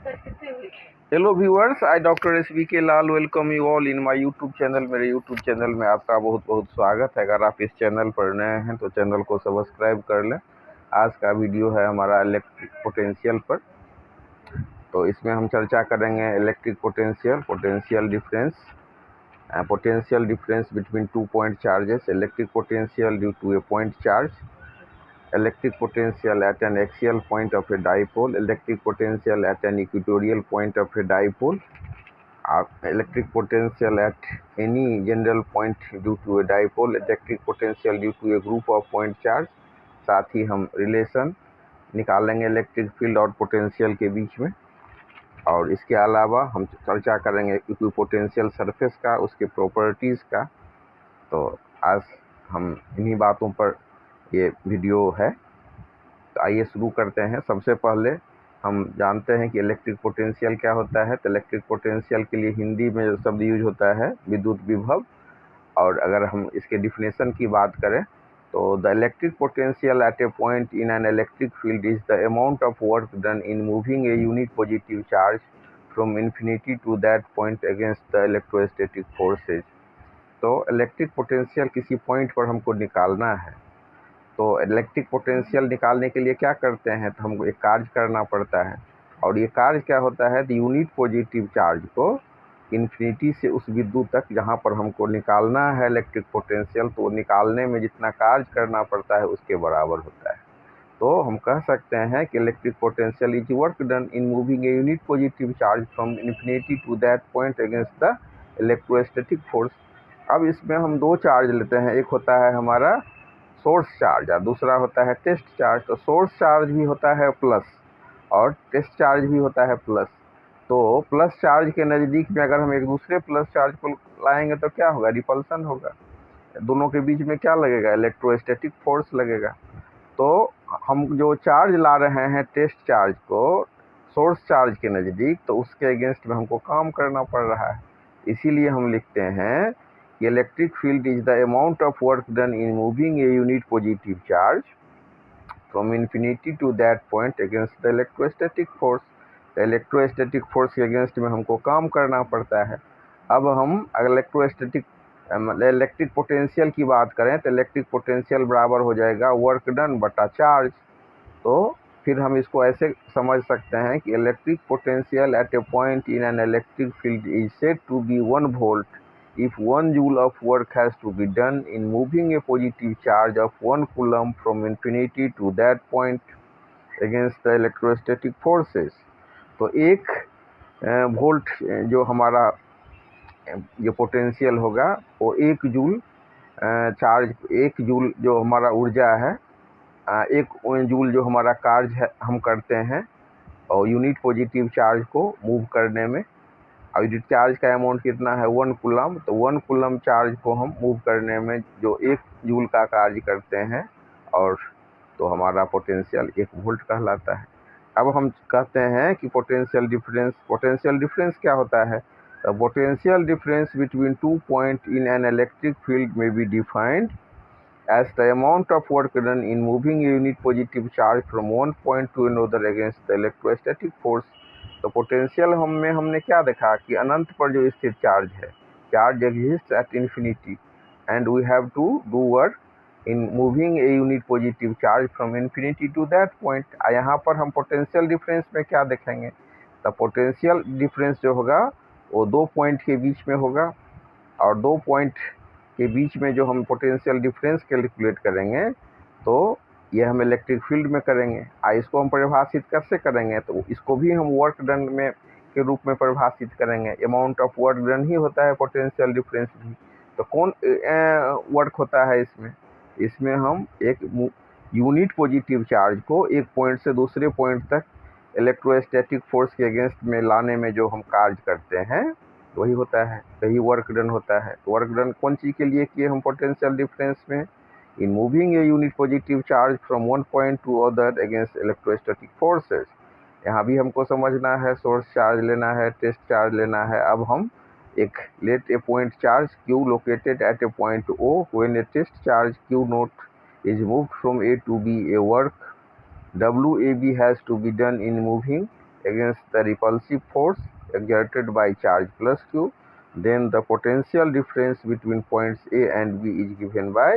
Hello viewers, I doctor SVK Lal welcome you all in my YouTube channel. मेरे YouTube channel में आपका बहुत बहुत स्वागत है। अगर आप इस चैनल पर नए हैं तो चैनल को सब्सक्राइब कर लें। आज का वीडियो है हमारा इलेक्ट्रिक पोटेंशियल पर। तो इसमें हम चर्चा करेंगे electric potential difference between 2 point charges, electric potential due to a point charge, electric potential at an axial point of a dipole, electric potential at an equatorial point of a dipole, electric potential at any general point due to a dipole, electric potential due to a group of point charge। साथ ही हम relation निकालेंगे electric field और potential के बीच में। और इसके अलावा हम चर्चा करेंगे इक्विपोटेंशियल सरफेस का, उसके प्रॉपर्टीज़ का। तो आज हम इन्हीं बातों पर ये वीडियो है। तो आइए शुरू करते हैं। सबसे पहले हम जानते हैं कि इलेक्ट्रिक पोटेंशियल क्या होता है। तो इलेक्ट्रिक पोटेंशियल के लिए हिंदी में जो शब्द यूज होता है विद्युत विभव। और अगर हम इसके डिफिनेशन की बात करें तो the electric potential at a point in an electric field is the amount of work done in moving a unit positive charge from infinity to that point against the electrostatic forces. तो electric potential किसी point पर हमको निकालना है। तो electric potential निकालने के लिए क्या करते हैं, तो हमको एक कार्य करना पड़ता है। और ये कार्य क्या होता है, तो यूनिट पॉजिटिव चार्ज को इन्फिनिटी से उस बिंदु तक जहाँ पर हमको निकालना है इलेक्ट्रिक पोटेंशियल, तो निकालने में जितना कार्य करना पड़ता है उसके बराबर होता है। तो हम कह सकते हैं कि electric potential is work done in moving a unit positive charge from infinity to that point against the electrostatic force. अब इसमें हम दो चार्ज लेते हैं, एक होता है हमारा सोर्स चार्ज और दूसरा होता है टेस्ट चार्ज। तो सोर्स चार्ज भी होता है प्लस और टेस्ट चार्ज भी होता है प्लस। तो प्लस चार्ज के नज़दीक में अगर हम एक दूसरे प्लस चार्ज को लाएंगे तो क्या होगा, रिपल्सन होगा। दोनों के बीच में क्या लगेगा, इलेक्ट्रोस्टैटिक फोर्स लगेगा। तो हम जो चार्ज ला रहे हैं टेस्ट चार्ज को सोर्स चार्ज के नज़दीक, तो उसके अगेंस्ट में हमको काम करना पड़ रहा है। इसीलिए हम लिखते हैं electric field is the amount of work done in moving a unit positive charge from infinity to that point against the electrostatic force। Electrostatic force के अगेंस्ट में हमको काम करना पड़ता है। अब हम इलेक्ट्रिक पोटेंशियल की बात करें तो इलेक्ट्रिक पोटेंशियल बराबर हो जाएगा वर्क डन बटा चार्ज। तो फिर हम इसको ऐसे समझ सकते हैं कि electric potential at a point in an electric field is said to be 1 volt if 1 joule of work has to be done in moving a positive charge of 1 coulomb from infinity to that point against the electrostatic forces। तो 1 volt जो हमारा जो potential होगा वो 1 joule charge, 1 joule जो हमारा ऊर्जा है, 1 जूल जो हमारा कार्य है हम करते हैं और यूनिट पॉजिटिव चार्ज को मूव करने में। अब यूनिट चार्ज का अमाउंट कितना है, 1 कूलम। तो 1 कूलम चार्ज को हम मूव करने में जो 1 जूल का कार्य करते हैं, और तो हमारा पोटेंशियल 1 वोल्ट कहलाता है। अब हम कहते हैं कि पोटेंशियल डिफरेंस क्या होता है। तो potential difference between 2 point in an electric field में be defined as the amount of work done in moving a unit positive charge from one point to another against the electrostatic force। तो potential हमने क्या देखा कि अनंत पर जो स्थित charge है, charge exist at infinity and we have to do work in moving a unit positive charge from infinity to that point. यहाँ पर हम पोटेंशियल डिफरेंस में क्या देखेंगे, तो पोटेंशियल डिफरेंस जो होगा वो 2 पॉइंट के बीच में होगा। और 2 पॉइंट के बीच में जो हम पोटेंशियल डिफरेंस कैलकुलेट करेंगे तो ये हम इलेक्ट्रिक फील्ड में करेंगे। इसको हम परिभाषित कैसे करेंगे, तो इसको भी हम वर्क डन में के रूप में परिभाषित करेंगे। अमाउंट ऑफ वर्क डन ही होता है पोटेंशियल डिफरेंस भी। तो कौन वर्क होता है इसमें हम एक यूनिट पॉजिटिव चार्ज को एक पॉइंट से दूसरे पॉइंट तक इलेक्ट्रोस्टैटिक फोर्स के अगेंस्ट में लाने में जो हम कार्य करते हैं वही होता है, वही वर्क डन होता है। तो वर्क डन कौन चीज़ के लिए किए हम पोटेंशियल डिफरेंस में, इन moving a unit positive charge from one point to other against electrostatic forces. यहाँ भी हमको समझना है, सोर्स चार्ज लेना है, टेस्ट चार्ज लेना है। अब हम एक let a point charge Q located at a point O when a test charge Q nought is moved from A to B, a work WAB has to be done in moving against the repulsive force exerted by charge plus q, then the potential difference between points A and B is given by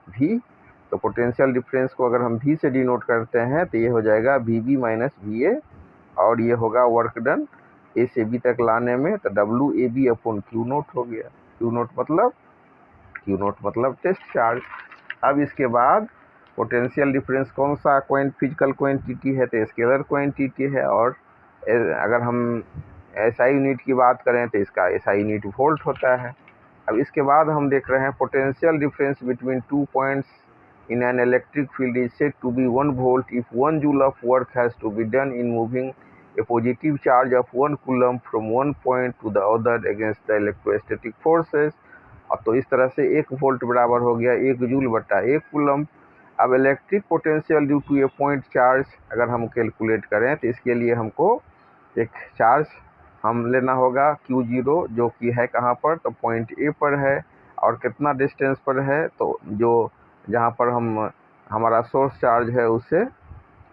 V। तो potential difference को अगर हम V से denote करते हैं तो ये हो जाएगा VB माइनस VA, और ये होगा वर्क डन A से B तक लाने में, तो WAB अपॉन Q नोट हो गया। Q नोट मतलब टेस्ट चार्ज। अब इसके बाद पोटेंशियल डिफरेंस कौन सा फिजिकल क्वांटिटी है, तो स्केलर क्वांटिटी है, और अगर हम SI यूनिट की बात करें तो इसका SI यूनिट वोल्ट होता है। अब इसके बाद हम देख रहे हैं potential difference between 2 points in an electric field is said to be 1 volt if 1 joule of work has to be done in moving a positive charge of 1 coulomb from one point to the other against the electrostatic forces। अब तो इस तरह से 1 volt बराबर हो गया 1 joule बटा 1 coulomb. अब electric potential due to a point charge अगर हम कैलकुलेट करें तो इसके लिए हमको एक चार्ज हम लेना होगा Q0, जो कि है कहाँ पर, तो पॉइंट A पर है, और कितना डिस्टेंस पर है, तो जो जहाँ पर हमारा सोर्स चार्ज है उससे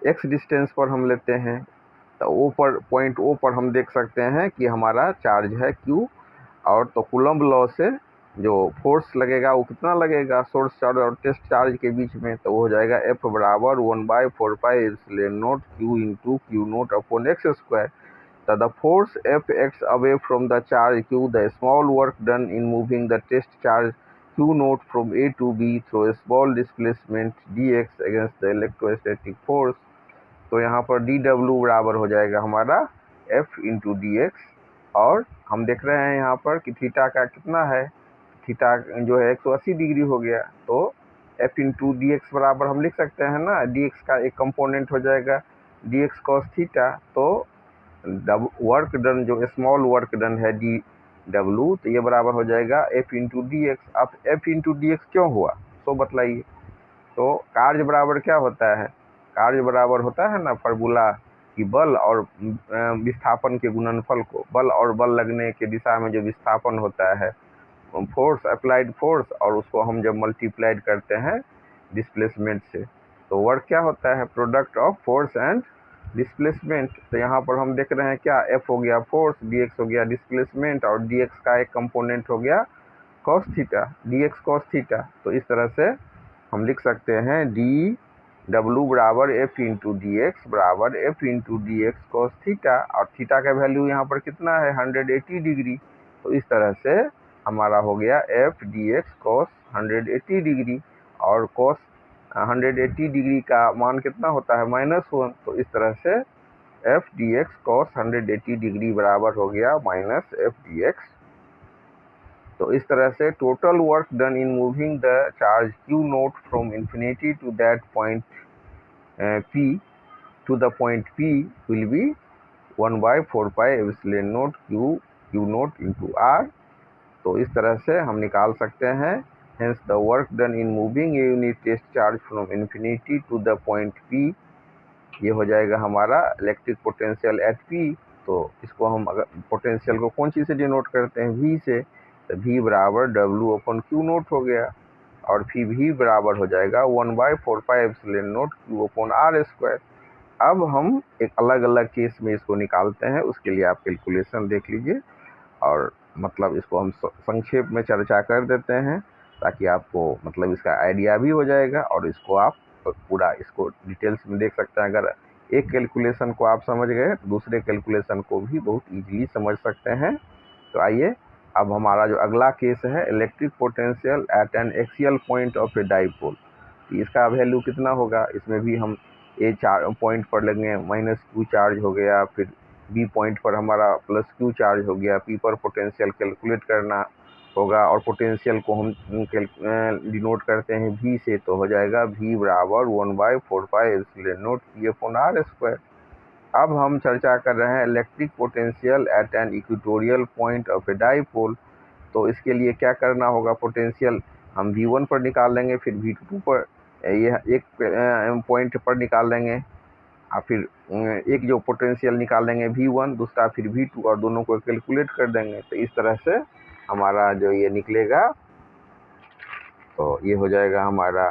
x डिस्टेंस पर हम लेते हैं, तो पॉइंट O पर हम देख सकते हैं कि हमारा चार्ज है Q, और तो कूलम्ब लॉ से जो फोर्स लगेगा वो कितना लगेगा सोर्स चार्ज और टेस्ट चार्ज के बीच में, तो वो हो जाएगा F बराबर 1/4πε0 Q इंटू Q नोट अपॉन x स्क्वायर। तो the force Fx away from the charge Q, the small work done in moving the test charge Q note from A to B through small displacement dx against the electrostatic force. तो यहाँ पर dW बराबर हो जाएगा हमारा F into dx, और हम देख रहे हैं यहाँ पर कि थीटा का कितना है, थीटा जो है 180 डिग्री हो गया, तो F इंटू dx बराबर हम लिख सकते हैं ना, dx का एक कंपोनेंट हो जाएगा dx cos थीटा, तो वर्क डन जो स्मॉल वर्क डन है dW, तो ये बराबर हो जाएगा F इंटू dx। अब F इंटू dx क्यों हुआ तो बतलाइए। तो कार्य बराबर क्या होता है, कार्य बराबर होता है ना फार्मूला कि बल और विस्थापन के गुणनफल को, बल और बल लगने के दिशा में जो विस्थापन होता है फोर्स, अप्लाइड फोर्स, और उसको हम जब मल्टीप्लाइड करते हैं डिस्प्लेसमेंट से, तो वर्क क्या होता है, product of force and displacement. तो यहाँ पर हम देख रहे हैं क्या, F हो गया फोर्स, dx हो गया डिस्प्लेसमेंट, और dx का एक कंपोनेंट हो गया cos theta, dx cos theta. तो इस तरह से हम लिख सकते हैं dW बराबर F इंटू dx बराबर F into dx cos theta, और थीटा का वैल्यू यहाँ पर कितना है 180 डिग्री। तो इस तरह से हमारा हो गया F dx cos 180 डिग्री, और cos 180 डिग्री का मान कितना होता है -1, तो इस तरह से F dx cos 180 डिग्री बराबर हो गया -F dx। तो इस तरह से total work done in moving the charge Q note from infinity to that point P to the point P will be 1/4πε0 Q nought into R। तो इस तरह से हम निकाल सकते हैं, hence the work done in moving a unit test charge from infinity to the point P, ये हो जाएगा हमारा इलेक्ट्रिक पोटेंशियल एट P। तो इसको हम अगर पोटेंशियल को कौन चीज़ से डिनोट करते हैं, V से, तो V बराबर W अपॉन Q नोट हो गया, और फिर V बराबर हो जाएगा 1/4πε0 Q अपॉन R स्क्वायर। अब हम एक अलग अलग केस में इसको निकालते हैं, उसके लिए आप कैलकुलेशन देख लीजिए, और मतलब इसको हम संक्षेप में चर्चा कर देते हैं ताकि आपको मतलब इसका आइडिया भी हो जाएगा, और इसको आप पूरा इसको डिटेल्स में देख सकते हैं। अगर एक कैलकुलेशन को आप समझ गए तो दूसरे कैलकुलेशन को भी बहुत इजीली समझ सकते हैं। तो आइए अब हमारा जो अगला केस है, electric potential at N axial point of a dipole, तो इसका वैल्यू कितना होगा, इसमें भी हम ए पॉइंट पर लेंगे -Q चार्ज हो गया, फिर B पॉइंट पर हमारा +Q चार्ज हो गया, P पर पोटेंशियल कैलकुलेट करना होगा, और पोटेंशियल को हम डिनोट करते हैं V से, तो हो जाएगा V बराबर 1/4πε0 P अपॉन R स्क्वायर। अब हम चर्चा कर रहे हैं electric potential at an equatorial point of a dipole. तो इसके लिए क्या करना होगा, पोटेंशियल हम V1 पर निकाल लेंगे, फिर V2 पर, ये एक पॉइंट पर निकाल लेंगे, और फिर एक जो पोटेंशियल निकाल लेंगे V1, दूसरा फिर V2, और दोनों को कैलकुलेट कर देंगे। तो इस तरह से हमारा जो ये निकलेगा, तो ये हो जाएगा हमारा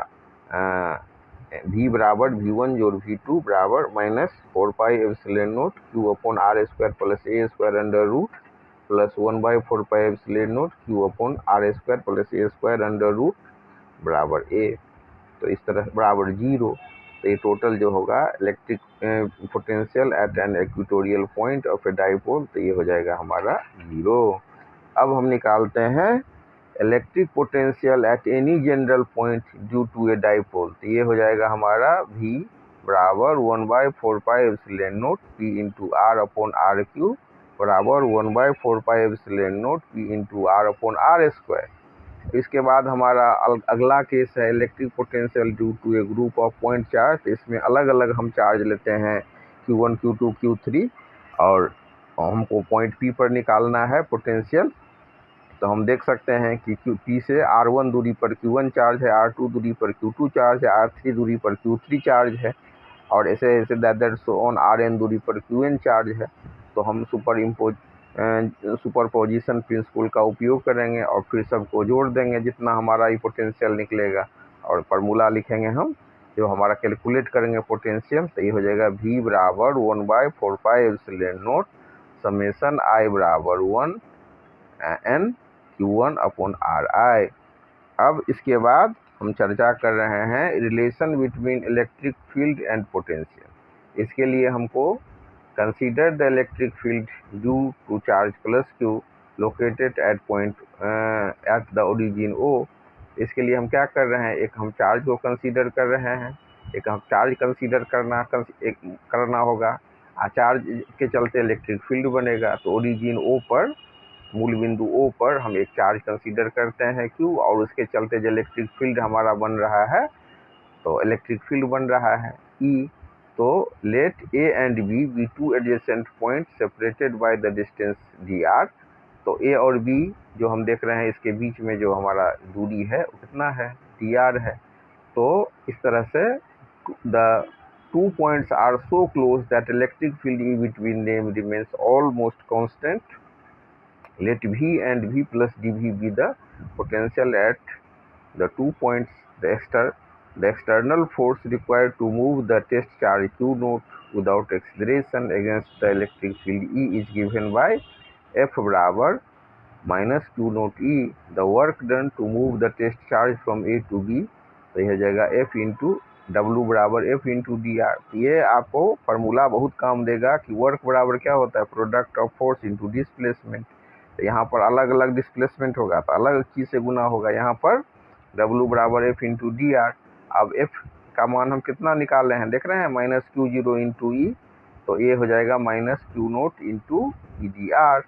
V बराबर V1 जोड़ V2 बराबर -4πε0 Q अपॉन R square plus A square under root plus 1/4πε0 Q अपॉन R square plus A square under root बराबर A। तो इस तरह बराबर 0। तो ये टोटल जो होगा electric potential at an equatorial point of a dipole, तो ये हो जाएगा हमारा 0। अब हम निकालते हैं electric potential at any general point due to a dipole. तो ये हो जाएगा हमारा V बराबर 1/4πε0 P into R upon r q बराबर 1/4πε0 P into R upon r square. इसके बाद हमारा अगला केस है electric potential due to a group of point charge. इसमें अलग अलग हम चार्ज लेते हैं Q1, Q2, Q3 और हमको पॉइंट P पर निकालना है पोटेंशियल। तो हम देख सकते हैं कि P से R1 दूरी पर Q1 चार्ज है, R2 दूरी पर Q2 चार्ज है, R3 दूरी पर Q3 चार्ज है और ऐसे ऐसे दैट सो ऑन Rn दूरी पर Qn चार्ज है। तो हम सुपरपोजिशन प्रिंसिपल का उपयोग करेंगे और फिर सबको जोड़ देंगे जितना हमारा ये पोटेंशियल निकलेगा और फार्मूला लिखेंगे हम जो हमारा कैलकुलेट करेंगे पोटेंशियल। तो ये हो जाएगा V बराबर 1/4πε0 समेसन I बराबर 1 n Q1 अपॉन RI। अब इसके बाद हम चर्चा कर रहे हैं relation between electric field and potential. इसके लिए हमको consider the electric field due to charge plus Q located at point at the origin O। इसके लिए हम क्या कर रहे हैं, एक हम चार्ज को कंसीडर कर रहे हैं, एक हम चार्ज कंसीडर करना होगा। चार्ज के चलते इलेक्ट्रिक फील्ड बनेगा। तो ओरिजिन O पर, मूल बिंदु O पर हम एक चार्ज कंसीडर करते हैं Q और उसके चलते जो इलेक्ट्रिक फील्ड हमारा बन रहा है, तो इलेक्ट्रिक फील्ड बन रहा है E। तो let A and B be two adjacent point separated by the distance dr। तो A और B जो हम देख रहे हैं इसके बीच में जो हमारा दूरी है वो कितना है, dr है। तो इस तरह से the two points are so close that electric field E between them remains almost constant. Let V and V plus dV be the potential at the 2 points. The external force required to move the test charge Q naught without acceleration against the electric field E is given by F बराबर minus Q naught E, the work done to move the test charge from A to B। तो यह हो जाएगा F into W बराबर F into dr। ये आपको formula बहुत काम देगा कि वर्क बराबर क्या होता है, product of force into displacement. तो यहाँ पर अलग अलग डिस्प्लेसमेंट होगा तो अलग चीज़ से गुना होगा। यहाँ पर W बराबर F इंटू dr। अब F का मान हम कितना निकाले हैं देख रहे हैं, -Q0 इंटू E। तो ये हो जाएगा -Q0 into dr।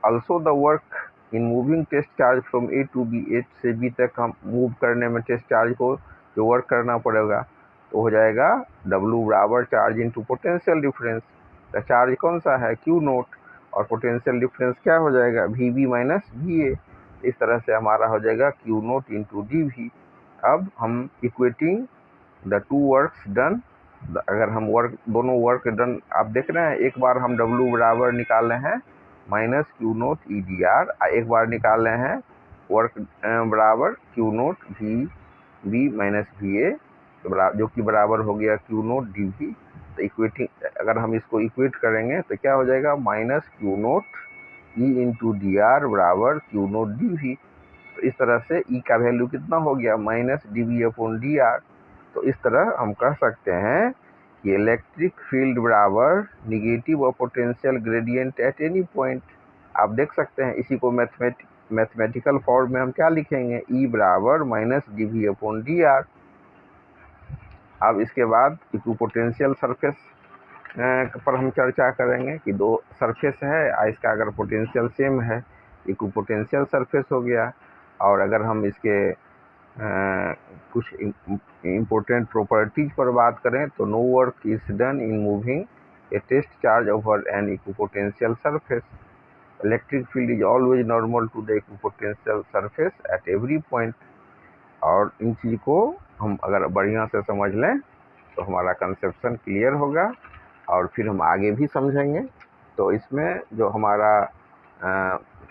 Also the work in moving test charge from A to B, A से B तक हम मूव करने में टेस्ट चार्ज को जो वर्क करना पड़ेगा तो हो जाएगा W बराबर चार्ज इंटू पोटेंशियल डिफरेंस। तो चार्ज कौन सा है, Q0 और पोटेंशियल डिफरेंस क्या हो जाएगा, VB माइनस VA। इस तरह से हमारा हो जाएगा Q0 इंटू DV। अब हम equating the two works done, अगर हम दोनों वर्क डन आप देख रहे हैं, एक बार हम W बराबर निकाले हैं -Q0 EDR, एक बार निकाले हैं वर्क बराबर Q0 VB माइनस VA जो कि बराबर हो गया Q0 DV। तो इक्वेटिंग अगर हम इसको इक्वेट करेंगे तो क्या हो जाएगा, -Q0 E इंटू dr बराबर Q0 DV। तो इस तरह से E का वैल्यू कितना हो गया, -dV अपॉन dr। तो इस तरह हम कह सकते हैं कि इलेक्ट्रिक फील्ड बराबर negative of potential gradient at any point. आप देख सकते हैं इसी को मैथमेटिकल फॉर्म में हम क्या लिखेंगे, E बराबर -dV अपॉन dr। अब इसके बाद इक्विपोटेंशियल सरफेस पर हम चर्चा करेंगे कि दो सरफेस है, इसका अगर पोटेंशियल सेम है इक्विपोटेंशियल सरफेस हो गया। और अगर हम इसके कुछ इम्पोर्टेंट प्रॉपर्टीज पर बात करें तो no work is done in moving a test charge over an equipotential surface. Electric field is always normal to the equipotential surface at every point. और इन चीज़ को हम अगर बढ़िया से समझ लें तो हमारा कंसेप्शन क्लियर होगा और फिर हम आगे भी समझेंगे। तो इसमें जो हमारा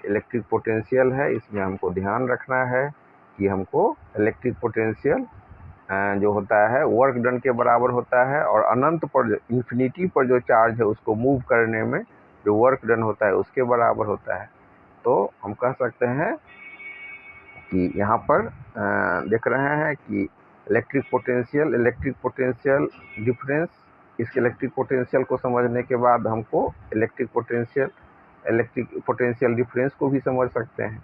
इलेक्ट्रिक पोटेंशियल है इसमें हमको ध्यान रखना है कि हमको इलेक्ट्रिक पोटेंशियल जो होता है वर्क डन के बराबर होता है, और अनंत पर इन्फिनिटी पर जो चार्ज है उसको मूव करने में जो वर्क डन होता है उसके बराबर होता है। तो हम कह सकते हैं कि यहाँ पर देख रहे हैं कि इलेक्ट्रिक पोटेंशियल डिफरेंस, इस इलेक्ट्रिक पोटेंशियल को समझने के बाद हमको इलेक्ट्रिक पोटेंशियल डिफरेंस को भी समझ सकते हैं।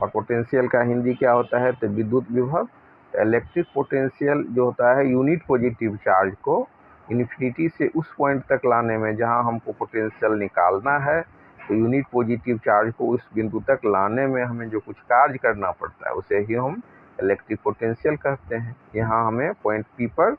और पोटेंशियल का हिंदी क्या होता है, तो विद्युत विभव। इलेक्ट्रिक पोटेंशियल जो होता है यूनिट पॉजिटिव चार्ज को इन्फिनिटी से उस पॉइंट तक लाने में जहां हमको पोटेंशियल निकालना है, तो यूनिट पॉजिटिव चार्ज को उस बिंदु तक लाने में हमें जो कुछ कार्य करना पड़ता है उसे ही हम इलेक्ट्रिक पोटेंशियल कहते हैं। यहाँ हमें पॉइंट पी पर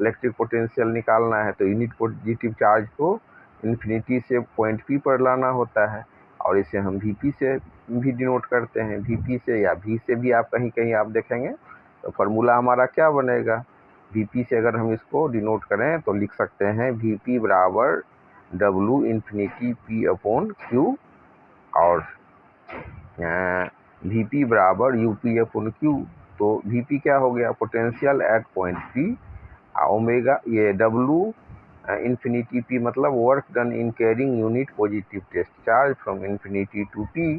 इलेक्ट्रिक पोटेंशियल निकालना है, तो यूनिट पॉजिटिव चार्ज को इन्फिनिटी से पॉइंट पी पर लाना होता है, और इसे हम वीपी से भी डिनोट करते हैं। वीपी से या वी से भी आप कहीं कहीं आप देखेंगे, तो फार्मूला हमारा क्या बनेगा, वीपी से अगर हम इसको डिनोट करें तो लिख सकते हैं वीपी बराबर W infinity P upon Q, और वीपी बराबर यूपी अपॉन क्यू। तो वीपी क्या हो गया, potential at point P, omega ये डब्लू इन्फिनिटी पी मतलब work done in carrying unit positive test charge from infinity to P.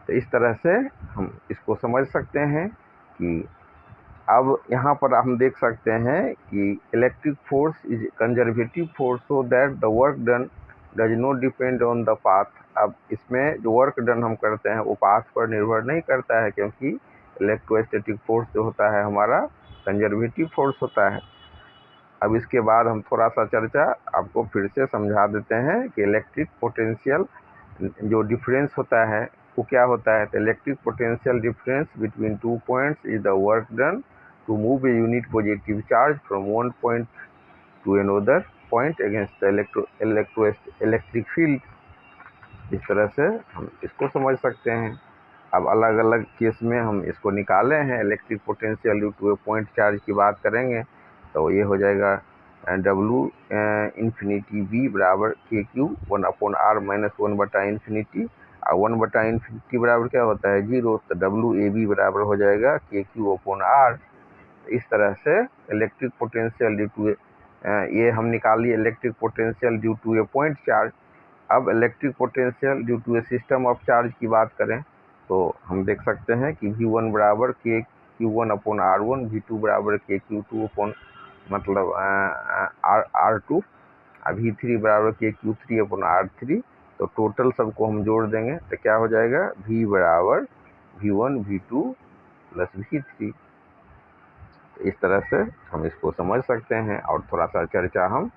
तो इस तरह से हम इसको समझ सकते हैं कि अब यहाँ पर हम देख सकते हैं कि electric force is conservative force, so that the work done does not depend on the path. अब इसमें जो वर्क डन हम करते हैं वो पाथ पर निर्भर नहीं करता है, क्योंकि इलेक्ट्रोस्टैटिक फोर्स जो होता है हमारा कंजर्वेटिव फोर्स होता है। अब इसके बाद हम थोड़ा सा चर्चा आपको फिर से समझा देते हैं कि इलेक्ट्रिक पोटेंशियल जो डिफरेंस होता है वो क्या होता है। तो electric potential difference between two points is the work done to move a unit positive charge from one point to another point against the electric field. इस तरह से हम इसको समझ सकते हैं। अब अलग अलग केस में हम इसको निकाले हैं, electric potential due to a point charge की बात करेंगे तो ये हो जाएगा डब्लू इन्फिनिटी वी बराबर के क्यू 1/r - 1/इन्फिनिटी, और 1/इन्फिनिटी बराबर क्या होता है 0, तो डब्लू ए बी बराबर हो जाएगा के क्यू अपॉन आर। इस तरह से इलेक्ट्रिक पोटेंशियल ड्यू टू ये हम निकालिए electric potential due to a point charge. अब electric potential due to a system of charge की बात करें तो हम देख सकते हैं कि V1 बराबर के Q1 अपॉन R1, V2 बराबर के Q2 अपॉन मतलब R2, V3 बराबर के Q3 अपॉन R3। तो टोटल सबको हम जोड़ देंगे तो क्या हो जाएगा V बराबर V1 V2 प्लस V3। इस तरह से हम इसको समझ सकते हैं। और थोड़ा सा चर्चा हम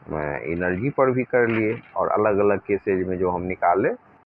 एनर्जी पर भी कर लिए, और अलग अलग केसेज में जो हम निकाले